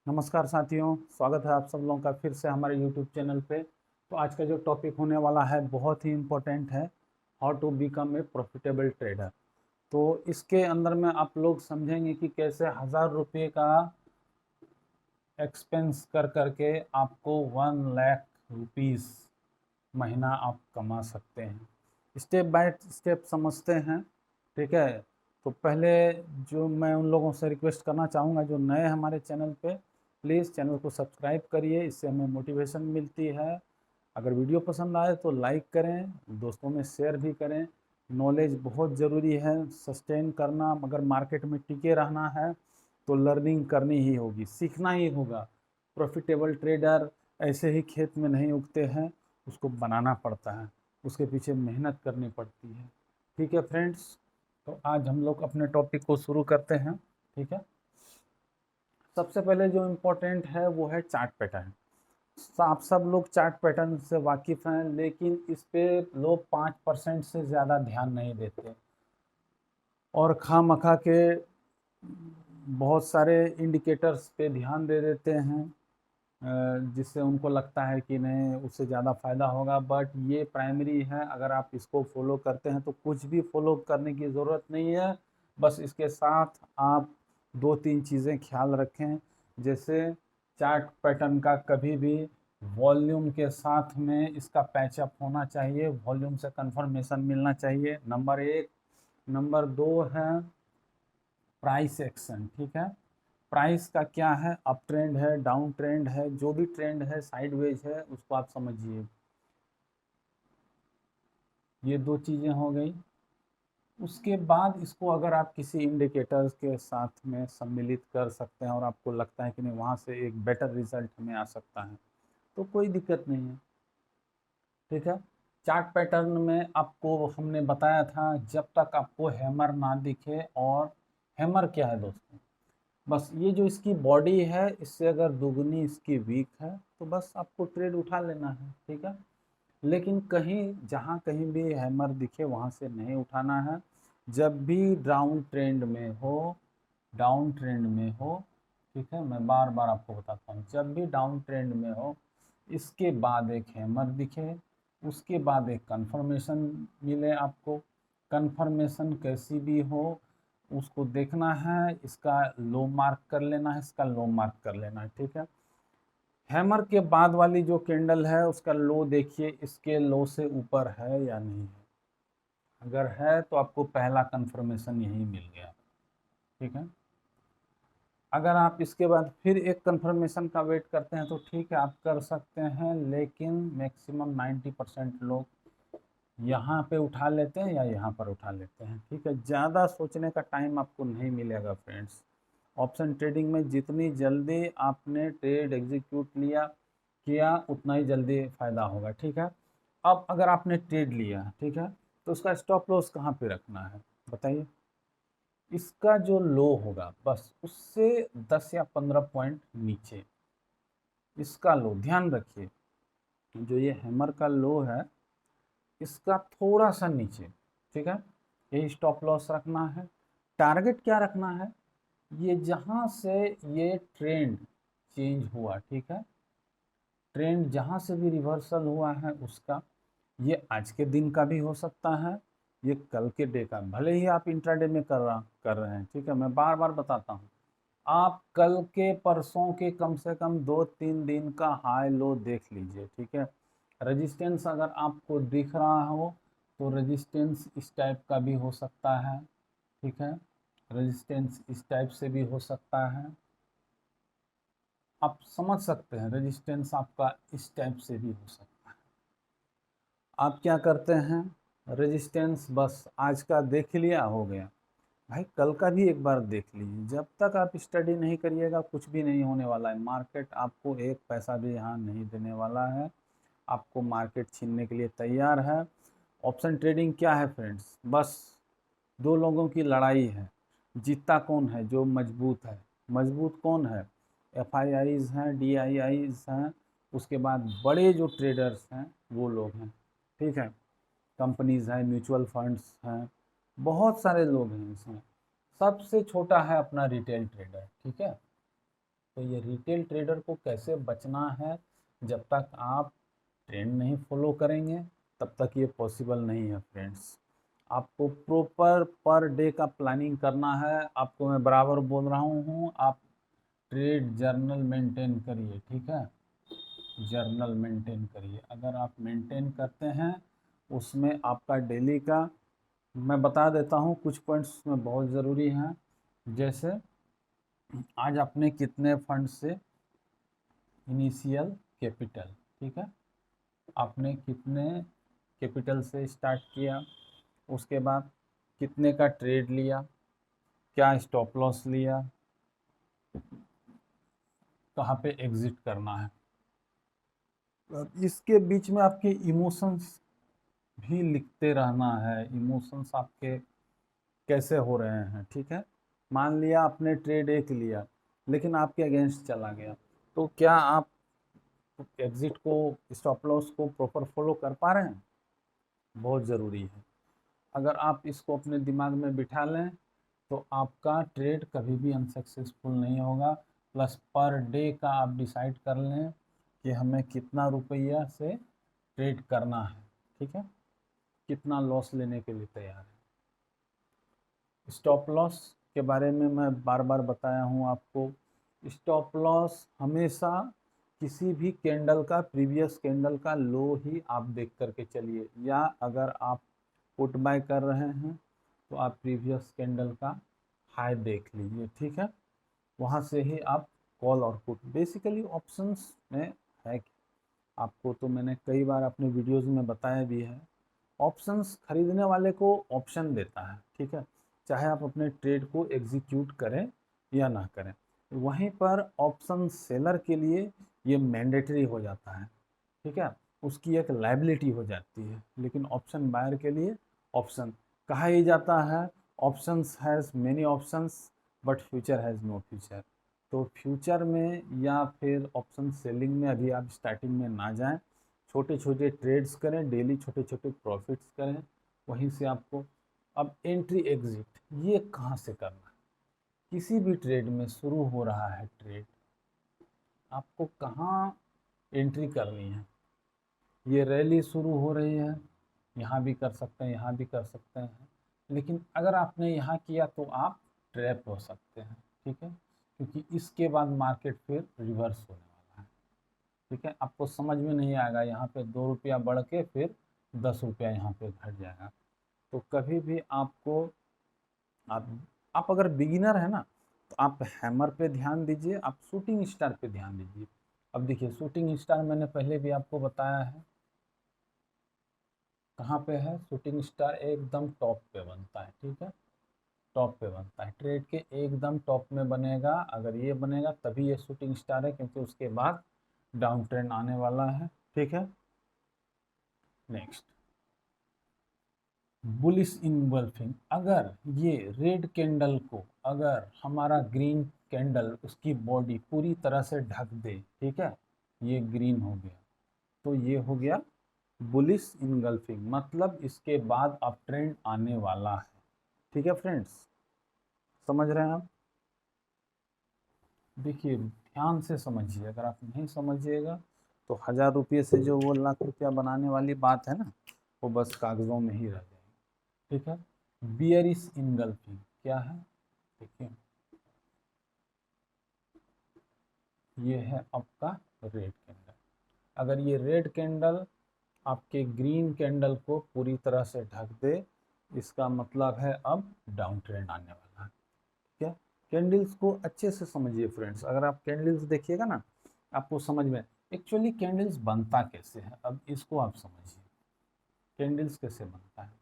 नमस्कार साथियों, स्वागत है आप सब लोगों का फिर से हमारे YouTube चैनल पे। तो आज का जो टॉपिक होने वाला है बहुत ही इम्पोर्टेंट है, how to become a profitable trader. तो इसके अंदर में आप लोग समझेंगे कि कैसे 1000 रुपये का एक्सपेंस कर करके आपको 1 लाख रुपीज़ महीना आप कमा सकते हैं। स्टेप बाय स्टेप समझते हैं, ठीक है। तो पहले जो मैं उन लोगों से रिक्वेस्ट करना चाहूँगा जो नए हमारे चैनल पे, प्लीज़ चैनल को सब्सक्राइब करिए, इससे हमें मोटिवेशन मिलती है। अगर वीडियो पसंद आए तो लाइक करें, दोस्तों में शेयर भी करें। नॉलेज बहुत ज़रूरी है सस्टेन करना। अगर मार्केट में टिके रहना है तो लर्निंग करनी ही होगी, सीखना ही होगा। प्रॉफिटेबल ट्रेडर ऐसे ही खेत में नहीं उगते हैं, उसको बनाना पड़ता है, उसके पीछे मेहनत करनी पड़ती है। ठीक है फ्रेंड्स, तो आज हम लोग अपने टॉपिक को शुरू करते हैं। ठीक है, सबसे पहले जो इम्पोर्टेंट है वो है चार्ट पैटर्न। आप सब लोग चार्ट पैटर्न से वाकिफ़ हैं, लेकिन इस पे लोग 5% से ज़्यादा ध्यान नहीं देते और खामखा के बहुत सारे इंडिकेटर्स पे ध्यान दे देते हैं, जिससे उनको लगता है कि नहीं उससे ज़्यादा फ़ायदा होगा। बट ये प्राइमरी है, अगर आप इसको फॉलो करते हैं तो कुछ भी फॉलो करने की ज़रूरत नहीं है। बस इसके साथ आप दो तीन चीज़ें ख्याल रखें, जैसे चार्ट पैटर्न का कभी भी वॉल्यूम के साथ में इसका पैचअप होना चाहिए, वॉल्यूम से कंफर्मेशन मिलना चाहिए, नंबर एक। नंबर दो है प्राइस एक्शन। ठीक है, प्राइस का क्या है, अप ट्रेंड है, डाउन ट्रेंड है, जो भी ट्रेंड है, साइडवेज है, उसको आप समझिए। ये दो चीज़ें हो गई। उसके बाद इसको अगर आप किसी इंडिकेटर्स के साथ में सम्मिलित कर सकते हैं और आपको लगता है कि नहीं वहाँ से एक बेटर रिजल्ट हमें आ सकता है, तो कोई दिक्कत नहीं है। ठीक है, चार्ट पैटर्न में आपको हमने बताया था, जब तक आपको हैमर ना दिखे। और हैमर क्या है दोस्तों, बस ये जो इसकी बॉडी है, इससे अगर दुगनी इसकी वीक है तो बस आपको ट्रेड उठा लेना है। ठीक है, लेकिन कहीं जहाँ कहीं भी हैमर दिखे वहाँ से नहीं उठाना है। जब भी डाउन ट्रेंड में हो, डाउन ट्रेंड में हो, ठीक है, मैं बार बार आपको बताता हूँ, जब भी डाउन ट्रेंड में हो, इसके बाद एक हैमर दिखे, उसके बाद एक कंफर्मेशन मिले आपको। कंफर्मेशन कैसी भी हो उसको देखना है, इसका लो मार्क कर लेना है, इसका लो मार्क कर लेना है। ठीक है, हैमर के बाद वाली जो कैंडल है उसका लो देखिए, इसके लो से ऊपर है या नहीं है। अगर है तो आपको पहला कंफर्मेशन यही मिल गया। ठीक है, अगर आप इसके बाद फिर एक कंफर्मेशन का वेट करते हैं तो ठीक है, आप कर सकते हैं, लेकिन मैक्सिमम 90% लोग यहाँ पे उठा लेते हैं या यहाँ पर उठा लेते हैं। ठीक है, ज़्यादा सोचने का टाइम आपको नहीं मिलेगा फ्रेंड्स। ऑप्शन ट्रेडिंग में जितनी जल्दी आपने ट्रेड एग्जीक्यूट किया उतना ही जल्दी फ़ायदा होगा। ठीक है, अब अगर आपने ट्रेड लिया, ठीक है, तो उसका स्टॉप लॉस कहाँ पे रखना है बताइए। इसका जो लो होगा बस उससे 10 या 15 पॉइंट नीचे इसका लो, ध्यान रखिए, जो ये हैमर का लो है इसका थोड़ा सा नीचे। ठीक है, यही स्टॉप लॉस रखना है। टारगेट क्या रखना है, ये जहाँ से ये ट्रेंड चेंज हुआ, ठीक है, ट्रेंड जहाँ से भी रिवर्सल हुआ है उसका, ये आज के दिन का भी हो सकता है, ये कल के डे का, भले ही आप इंट्राडे में कर रहे हैं। ठीक है, मैं बार बार बताता हूँ, आप कल के परसों के कम से कम 2-3 दिन का हाई लो देख लीजिए। ठीक है, रेजिस्टेंस अगर आपको दिख रहा हो तो रेजिस्टेंस इस टाइप का भी हो सकता है। ठीक है, रेजिस्टेंस इस टाइप से भी हो सकता है, आप समझ सकते हैं, रेजिस्टेंस आपका इस टाइप से भी हो सकता है। आप क्या करते हैं, रेजिस्टेंस बस आज का देख लिया, हो गया, भाई कल का भी एक बार देख लीजिए। जब तक आप स्टडी नहीं करिएगा कुछ भी नहीं होने वाला है। मार्केट आपको एक पैसा भी यहाँ नहीं देने वाला है, आपको मार्केट छीनने के लिए तैयार है। ऑप्शन ट्रेडिंग क्या है फ्रेंड्स, बस दो लोगों की लड़ाई है, जीतता कौन है, जो मजबूत है। मजबूत कौन है, एफ आई आईज हैं, डी आई आईज हैं, उसके बाद बड़े जो ट्रेडर्स हैं वो लोग हैं। ठीक है, कंपनीज हैं, म्यूचुअल फंड्स हैं, बहुत सारे लोग हैं इसमें। सबसे छोटा है अपना रिटेल ट्रेडर। ठीक है, तो ये रिटेल ट्रेडर को कैसे बचना है, जब तक आप ट्रेंड नहीं फॉलो करेंगे तब तक ये पॉसिबल नहीं है फ्रेंड्स। आपको प्रॉपर पर डे का प्लानिंग करना है। आपको मैं बराबर बोल रहा हूँ, आप ट्रेड जर्नल मेंटेन करिए, ठीक है, जर्नल मेंटेन करिए। अगर आप मेंटेन करते हैं उसमें आपका डेली का, मैं बता देता हूँ कुछ पॉइंट्स उसमें बहुत ज़रूरी हैं। जैसे आज आपने कितने फंड से इनिशियल कैपिटल, ठीक है, आपने कितने कैपिटल से स्टार्ट किया, उसके बाद कितने का ट्रेड लिया, क्या स्टॉप लॉस लिया, कहाँ पे एग्जिट करना है। इसके बीच में आपके इमोशंस भी लिखते रहना है, इमोशंस आपके कैसे हो रहे हैं, ठीक है। मान लिया आपने ट्रेड एक लिया लेकिन आपके अगेंस्ट चला गया, तो क्या आप एग्जिट को, स्टॉप लॉस को प्रॉपर फॉलो कर पा रहे हैं? बहुत ज़रूरी है। अगर आप इसको अपने दिमाग में बिठा लें तो आपका ट्रेड कभी भी अनसक्सेसफुल नहीं होगा। प्लस पर डे का आप डिसाइड कर लें कि हमें कितना रुपया से ट्रेड करना है, ठीक है, कितना लॉस लेने के लिए तैयार है। स्टॉप लॉस के बारे में मैं बार बार बताया हूँ आपको। स्टॉप लॉस हमेशा किसी भी कैंडल का, प्रीवियस कैंडल का लो ही आप देख करके चलिए, या अगर आप पुट बाय कर रहे हैं तो आप प्रीवियस कैंडल का हाई देख लीजिए, ठीक है। वहाँ से ही आप कॉल और पुट, बेसिकली ऑप्शंस में है कि आपको तो मैंने कई बार अपने वीडियोज़ में बताया भी है, ऑप्शंस खरीदने वाले को ऑप्शन देता है, ठीक है, चाहे आप अपने ट्रेड को एग्जीक्यूट करें या ना करें। वहीं पर ऑप्शन सेलर के लिए ये मैंडेटरी हो जाता है, ठीक है, उसकी एक लायबिलिटी हो जाती है। लेकिन ऑप्शन बायर के लिए ऑप्शन कहा ही जाता है, options has many options but future has no future. तो फ्यूचर में या फिर ऑप्शन सेलिंग में अभी आप स्टार्टिंग में ना जाएं, छोटे छोटे ट्रेड्स करें, डेली छोटे छोटे प्रॉफिट्स करें, वहीं से आपको अब एंट्री एग्जिट ये कहाँ से करना है। किसी भी ट्रेड में शुरू हो रहा है ट्रेड, आपको कहाँ एंट्री करनी है। ये रैली शुरू हो रही है, यहाँ भी कर सकते हैं, यहाँ भी कर सकते हैं, लेकिन अगर आपने यहाँ किया तो आप ट्रैप हो सकते हैं, ठीक है, क्योंकि इसके बाद मार्केट फिर रिवर्स होने वाला है, ठीक है। आपको समझ में नहीं आएगा, यहाँ पे 2 रुपया बढ़ के फिर 10 रुपया यहाँ पे घट जाएगा। तो कभी भी आपको, आप अगर बिगिनर है ना तो आप हैमर पे ध्यान दीजिए, आप शूटिंग स्टार पे ध्यान दीजिए। अब देखिए शूटिंग स्टार मैंने पहले भी आपको बताया है, कहाँ पे है, शूटिंग स्टार एकदम टॉप पे बनता है, ठीक है, टॉप पे बनता है, ट्रेड के एकदम टॉप में बनेगा। अगर ये बनेगा तभी ये शूटिंग स्टार है, क्योंकि उसके बाद डाउन ट्रेंड आने वाला है, ठीक है। नेक्स्ट, बुलिश इनवल्फिंग, अगर ये रेड कैंडल को, अगर हमारा ग्रीन कैंडल उसकी बॉडी पूरी तरह से ढक दे, ठीक है, ये ग्रीन हो गया, तो ये हो गया बुलिश इनगल्फिंग, मतलब इसके बाद अब ट्रेंड आने वाला है, ठीक है फ्रेंड्स, समझ रहे हैं आप। देखिए ध्यान से समझिए, अगर आप नहीं समझिएगा तो 1000 रुपये से जो वो लाख रुपया बनाने वाली बात है ना, वो बस कागज़ों में ही रह जाएगी, ठीक है। बियरिश इनगल्फिंग क्या है, देखिए ये है आपका रेड कैंडल। अगर ये रेड कैंडल आपके ग्रीन कैंडल को पूरी तरह से ढक दे, इसका मतलब है अब डाउन ट्रेंड आने वाला है, ठीक है। कैंडल्स को अच्छे से समझिए फ्रेंड्स, अगर आप कैंडल्स देखिएगा ना आपको समझ में, एक्चुअली कैंडल्स बनता कैसे है, अब इसको आप समझिए, कैंडल्स कैसे बनता है।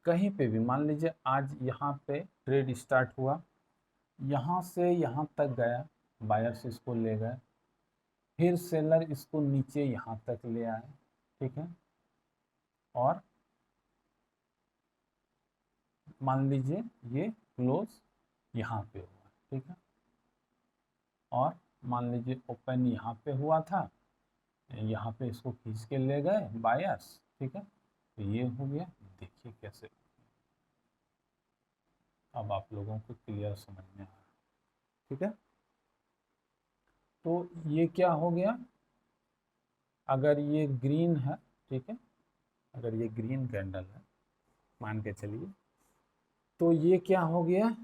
कहीं पे भी मान लीजिए आज यहाँ पे ट्रेड स्टार्ट हुआ, यहाँ से यहाँ तक गया, बायर्स इसको ले गए, फिर सेलर इसको नीचे यहाँ तक ले आए, ठीक है, और मान लीजिए ये क्लोज यहाँ पे हुआ, ठीक है, और मान लीजिए ओपन यहाँ पे हुआ था, यहाँ पे इसको खींच के ले गए बायर्स, ठीक है, तो ये हो गया। देखिए कैसे, अब आप लोगों को क्लियर समझ में आ रहा है, ठीक है। तो ये क्या हो गया, अगर ये ग्रीन है, ठीक है, अगर ये ग्रीन कैंडल है मान के चलिए, तो ये क्या हो गया,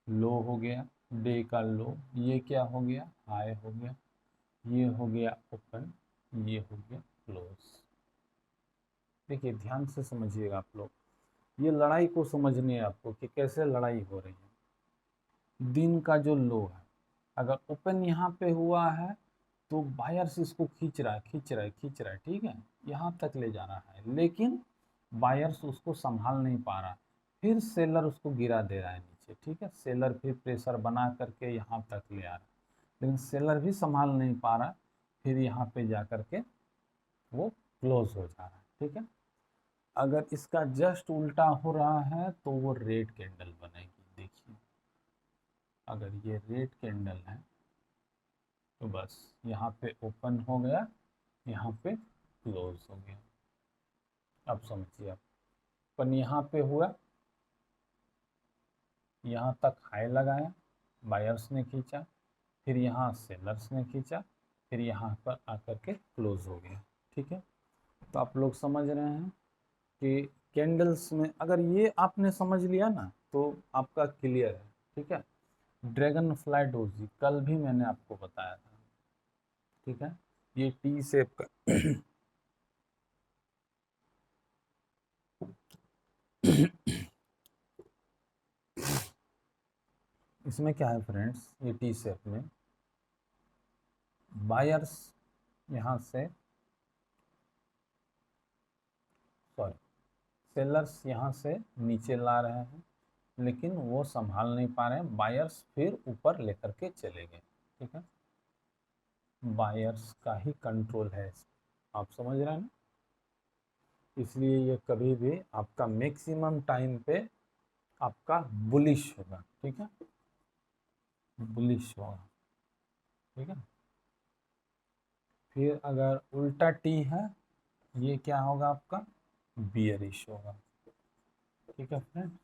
लो हो गया, डे का लो, ये क्या हो गया, हाई हो गया, ये हो गया ओपन, ये हो गया क्लोज। देखिए ध्यान से समझिएगा आप लोग, ये लड़ाई को समझनी है आपको कि कैसे लड़ाई हो रही है। दिन का जो लो है, अगर ओपन यहाँ पे हुआ है तो बायर्स इसको खींच रहा है, खींच रहा है, खींच रहा है, ठीक है, यहाँ तक ले जा रहा है, लेकिन बायर्स उसको संभाल नहीं पा रहा, फिर सेलर उसको गिरा दे रहा है नीचे, ठीक है, सेलर फिर प्रेशर बना करके यहाँ तक ले आ रहा है, लेकिन सेलर भी संभाल नहीं पा रहा, फिर यहाँ पे जा करके वो क्लोज हो जा रहा है, ठीक है। अगर इसका जस्ट उल्टा हो रहा है तो वो रेड कैंडल बनेगी, देखिए अगर ये रेड कैंडल है तो बस यहाँ पे ओपन हो गया, यहाँ पे क्लोज हो गया। अब समझिए आप, अपन यहाँ पे हुआ, यहाँ तक हाई लगाया, बायर्स ने खींचा, फिर यहाँ सेलर्स ने खींचा, फिर यहाँ पर आकर के क्लोज हो गया, ठीक है। तो आप लोग समझ रहे हैं कि कैंडल्स में अगर ये आपने समझ लिया ना तो आपका क्लियर है, ठीक है। ड्रैगन फ्लाई डोजी कल भी मैंने आपको बताया था, ठीक है, ये टी शेप का इसमें क्या है फ्रेंड्स, ये टी शेप में बायर्स यहाँ से, सॉरी, सेलर्स यहाँ से नीचे ला रहे हैं, लेकिन वो संभाल नहीं पा रहे हैं, बायर्स फिर ऊपर लेकर के चले गए, ठीक है। बायर्स का ही कंट्रोल है, आप समझ रहे हैं ना, इसलिए ये कभी भी आपका मैक्सिमम टाइम पे आपका बुलिश होगा, ठीक है, बुलिश होगा, ठीक है। फिर अगर उल्टा टी है, ये क्या होगा आपका, बियरिश होगा, ठीक है फ्रेंड।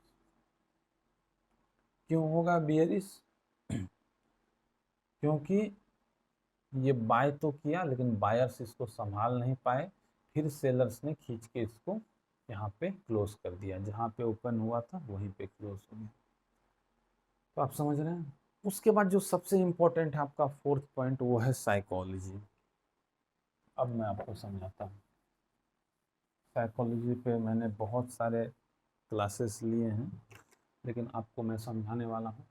क्यों होगा बियरिश, क्योंकि ये बाय तो किया लेकिन बायर्स इसको संभाल नहीं पाए, फिर सेलर्स ने खींच के इसको यहाँ पे क्लोज कर दिया, जहाँ पे ओपन हुआ था वहीं पे क्लोज हो गया। तो आप समझ रहे हैं। उसके बाद जो सबसे इम्पोर्टेंट है आपका फोर्थ पॉइंट, वो है साइकोलॉजी। अब मैं आपको समझाता हूँ। साइकोलॉजी पे मैंने बहुत सारे क्लासेस लिए हैं, लेकिन आपको मैं समझाने वाला हूँ।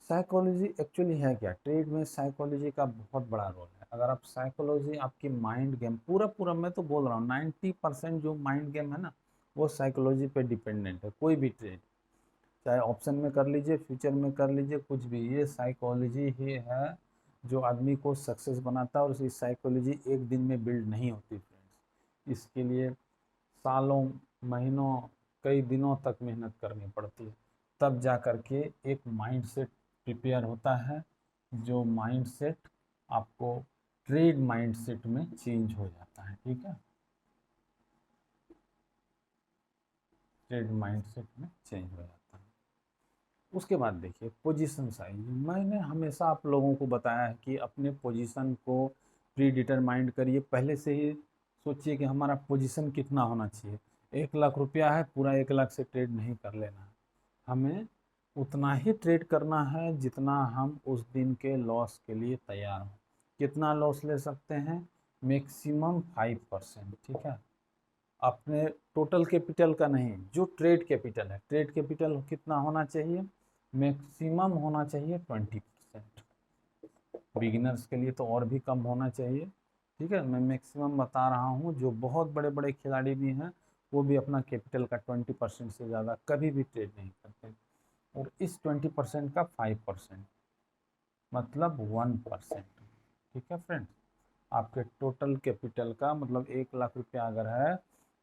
साइकोलॉजी एक्चुअली है क्या, ट्रेड में साइकोलॉजी का बहुत बड़ा रोल है। अगर आप साइकोलॉजी, आपकी माइंड गेम पूरा पूरा, मैं तो बोल रहा हूँ 90% जो माइंड गेम है ना, वो साइकोलॉजी पे डिपेंडेंट है। कोई भी ट्रेड, चाहे ऑप्शन में कर लीजिए, फ्यूचर में कर लीजिए, कुछ भी, ये साइकोलॉजी ही है जो आदमी को सक्सेस बनाता है। और इस साइकोलॉजी एक दिन में बिल्ड नहीं होती फ्रेंड्स, इसके लिए सालों, महीनों, कई दिनों तक मेहनत करनी पड़ती है, तब जा कर के एक माइंडसेट प्रिपेयर होता है, जो माइंडसेट आपको ट्रेड माइंडसेट में चेंज हो जाता है, ठीक है, ट्रेड माइंडसेट में चेंज हो जाता है। उसके बाद देखिए पोजीशन साइज, मैंने हमेशा आप लोगों को बताया है कि अपने पोजीशन को प्री डिटरमाइंड करिए, पहले से ही सोचिए कि हमारा पोजीशन कितना होना चाहिए। 1 लाख रुपया है, पूरा 1 लाख से ट्रेड नहीं कर लेना है, हमें उतना ही ट्रेड करना है जितना हम उस दिन के लॉस के लिए तैयार हों। कितना लॉस ले सकते हैं, मैक्सिमम 5%, ठीक है, अपने टोटल कैपिटल का नहीं, जो ट्रेड कैपिटल है, ट्रेड कैपिटल कितना होना चाहिए, मैक्सिमम होना चाहिए 20%। बिगिनर्स के लिए तो और भी कम होना चाहिए, ठीक है, मैं मैक्सिमम बता रहा हूँ। जो बहुत बड़े बड़े खिलाड़ी भी हैं वो भी अपना कैपिटल का 20% से ज़्यादा कभी भी ट्रेड नहीं करते। और इस 20% का 5%, मतलब 1%, ठीक है फ्रेंड्स। आपके टोटल कैपिटल का मतलब 1 लाख रुपया अगर है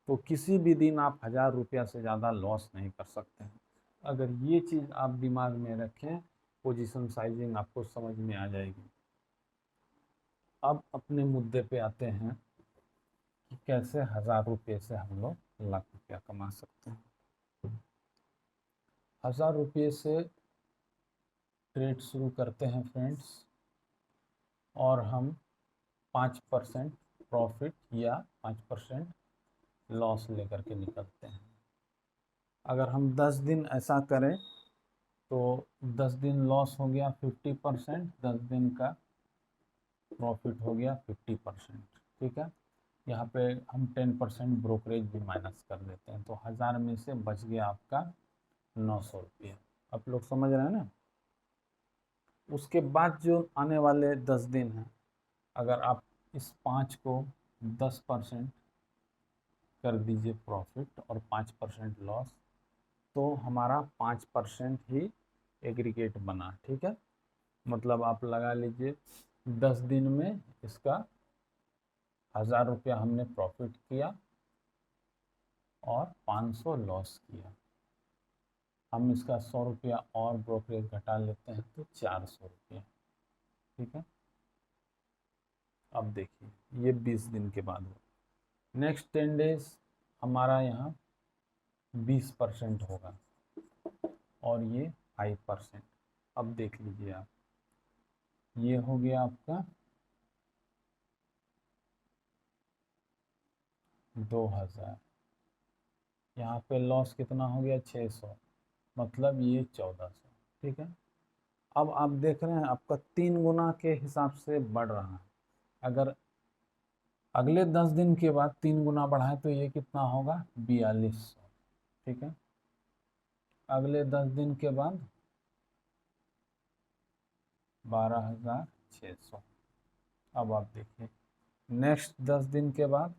तो किसी भी दिन आप 1000 रुपया से ज़्यादा लॉस नहीं कर सकते हैं। अगर ये चीज़ आप दिमाग में रखें, पोजीशन साइजिंग आपको समझ में आ जाएगी। अब अपने मुद्दे पे आते हैं कि कैसे 1000 रुपये से हम लोग 1 लाख रुपया कमा सकते हैं। 1000 रुपये से ट्रेड शुरू करते हैं फ्रेंड्स, और हम 5% प्रॉफिट या 5% लॉस लेकर के निकलते हैं। अगर हम 10 दिन ऐसा करें तो 10 दिन लॉस हो गया 50%, 10 दिन का प्रॉफिट हो गया 50%। ठीक है, यहाँ पे हम 10% ब्रोकरेज भी माइनस कर देते हैं, तो 1000 में से बच गया आपका 900 रुपया। आप लोग समझ रहे हैं ना। उसके बाद जो आने वाले 10 दिन हैं, अगर आप इस 5 को 10% कर दीजिए प्रॉफिट और 5% लॉस, तो हमारा 5% ही एग्रीगेट बना। ठीक है, मतलब आप लगा लीजिए 10 दिन में इसका 1000 रुपया हमने प्रॉफिट किया और 500 लॉस किया। हम इसका 100 रुपया और ब्रोकरेज घटा लेते हैं तो 400 रुपया। ठीक है, अब देखिए ये 20 दिन के बाद हो। नेक्स्ट 10 डेज हमारा यहाँ 20% होगा और ये 5%। अब देख लीजिए आप, ये हो गया आपका 2000। यहाँ पे लॉस कितना हो गया 600, मतलब ये 1400। ठीक है, अब आप देख रहे हैं आपका 3 गुना के हिसाब से बढ़ रहा है। अगर अगले 10 दिन के बाद 3 गुना बढ़ाए तो ये कितना होगा 4200। ठीक है, अगले 10 दिन के बाद 12600। अब आप देखिए नेक्स्ट 10 दिन के बाद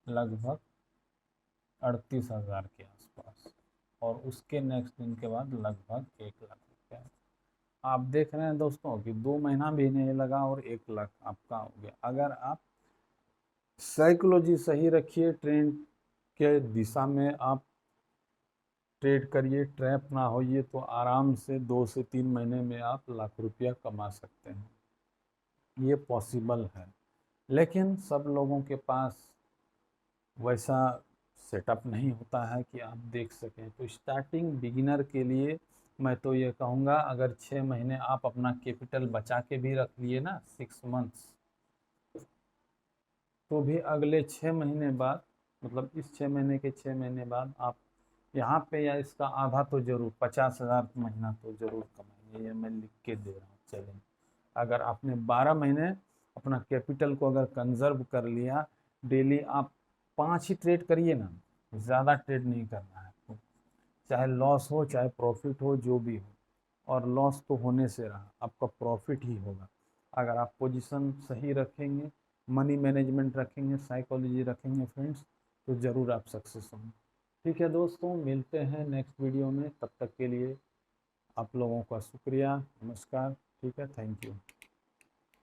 लगभग 38,000 के आसपास, और उसके नेक्स्ट दिन के बाद लगभग 1 लाख रुपया। आप देख रहे हैं दोस्तों कि 2 महीना भी नहीं लगा और 1 लाख आपका हो गया। अगर आप साइकोलॉजी सही रखिए, ट्रेंड के दिशा में आप ट्रेड करिए, ट्रैप ना होइए, तो आराम से 2 से 3 महीने में आप लाख रुपया कमा सकते हैं। ये पॉसिबल है, लेकिन सब लोगों के पास वैसा सेटअप नहीं होता है कि आप देख सकें। तो स्टार्टिंग बिगिनर के लिए मैं तो ये कहूँगा, अगर 6 महीने आप अपना कैपिटल बचा के भी रख लिए ना 6 मंथ्स, तो भी अगले 6 महीने बाद, मतलब इस 6 महीने के 6 महीने बाद आप यहाँ पे या इसका आधा तो जरूर 50,000 महीना तो जरूर कमाएंगे। ये मैं लिख के दे रहा हूँ। चलें, अगर आपने 12 महीने अपना कैपिटल को अगर कंजर्व कर लिया, डेली आप 5 ही ट्रेड करिए ना, ज़्यादा ट्रेड नहीं करना है, तो चाहे लॉस हो चाहे प्रॉफिट हो, जो भी हो, और लॉस तो होने से रहा, आपका प्रॉफिट ही होगा। अगर आप पोजीशन सही रखेंगे, मनी मैनेजमेंट रखेंगे, साइकोलॉजी रखेंगे फ्रेंड्स, तो ज़रूर आप सक्सेस होंगे। ठीक है दोस्तों, मिलते हैं नेक्स्ट वीडियो में। तब तक के लिए आप लोगों का शुक्रिया, नमस्कार। ठीक है, थैंक यू।